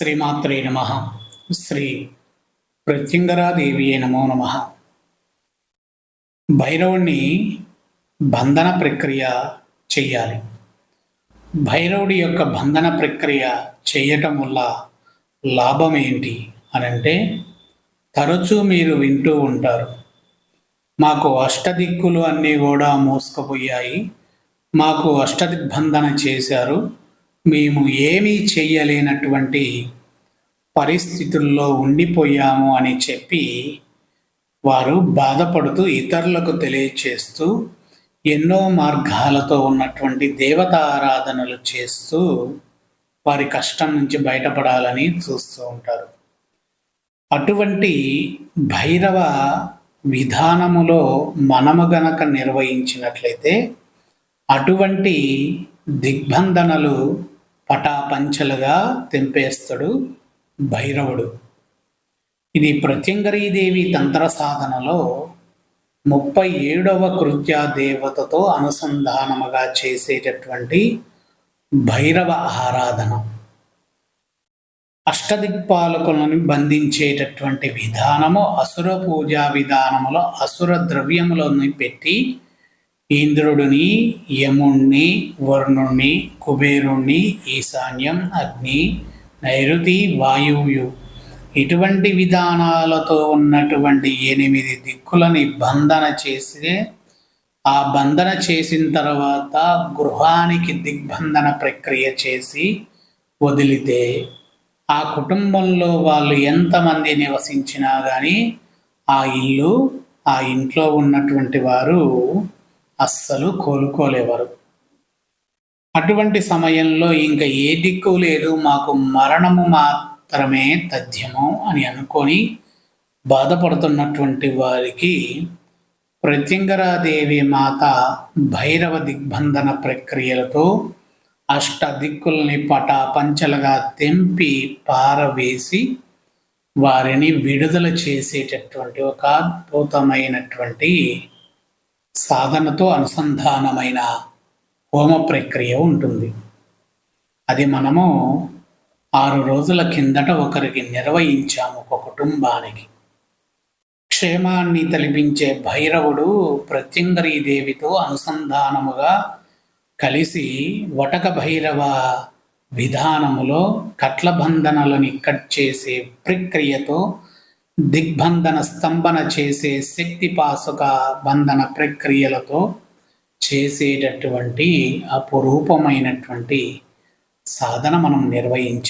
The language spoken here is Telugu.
శ్రీమాత్రే నమః. శ్రీ ప్రత్యంగరాదేవియే నమో నమః. భైరవుణ్ణి బంధన ప్రక్రియ చెయ్యాలి. భైరవుడి యొక్క బంధన ప్రక్రియ చేయటం వల్ల లాభం ఏంటి అనంటే, తరచూ మీరు వింటూ ఉంటారు, మాకు అష్టదిక్కులు అన్నీ కూడా మోసుకుపోయాయి, మాకు అష్టదిగ్బంధన చేశారు, మేము ఏమీ చెయ్యలేనటువంటి పరిస్థితుల్లో ఉండిపోయాము అని చెప్పి వారు బాధపడుతూ ఇతరులకు తెలియచేస్తూ ఎన్నో మార్గాలతో ఉన్నటువంటి దేవతారాధనలు చేస్తూ వారి కష్టం నుంచి బయటపడాలని చూస్తూ ఉంటారు. అటువంటి భైరవ విధానములో మనము గనక నిర్వహించినట్లయితే అటువంటి దిగ్బంధనలు పటాపంచలుగా తెంపేస్తాడు భైరవుడు. ఇది ప్రత్యంగరీదేవి తంత్ర సాధనలో 37వ కృత్య దేవతతో అనుసంధానముగా చేసేటటువంటి భైరవ ఆరాధన. అష్టదిక్పాలకులను బంధించేటటువంటి విధానము అసుర పూజా విధానములో అసుర ద్రవ్యములను పెట్టి ఇంద్రుడిని, యముణ్ణి, వరుణుణ్ణి, కుబేరుణ్ణి, ఈశాన్యం, అగ్ని, నైరుతి, వాయువు ఇటువంటి విధానాలతో ఉన్నటువంటి 8 దిక్కులని బంధన చేసి, ఆ బంధన చేసిన తర్వాత గృహానికి దిగ్బంధన ప్రక్రియ చేసి వదిలితే ఆ కుటుంబంలో వాళ్ళు ఎంతమంది నివసించినా కానీ ఆ ఇల్లు, ఆ ఇంట్లో ఉన్నటువంటి వారు అస్సలు కోలుకోలేవారు. అటువంటి సమయంలో ఇంకా ఏ దిక్కు లేదు, మాకు మరణము మాత్రమే తథ్యము అని అనుకొని బాధపడుతున్నటువంటి వారికి ప్రత్యంగరాదేవి మాత భైరవ దిగ్బంధన ప్రక్రియలతో అష్ట దిక్కుల్ని పటాపంచలుగా తెంపి పారవేసి వారిని విడుదల చేసేటటువంటి ఒక అద్భుతమైనటువంటి సాధనతో అనుసంధానమైన హోమ ప్రక్రియ ఉంటుంది. అది మనము 6 రోజుల కిందట ఒకరికి నిర్వహించాము, ఒక కుటుంబానికి. క్షేమాన్ని తలిపించే భైరవుడు ప్రత్యంగరీదేవితో అనుసంధానముగా కలిసి వటక భైరవ విధానములో కట్లబంధనలని కట్ చేసే ప్రక్రియతో దిగ్బంధన స్తంభన చేసే శక్తి పాసుక బంధన ప్రక్రియలతో చేసేటటువంటి అపురూపమైనటువంటి సాధన మనం నిర్వహించాం.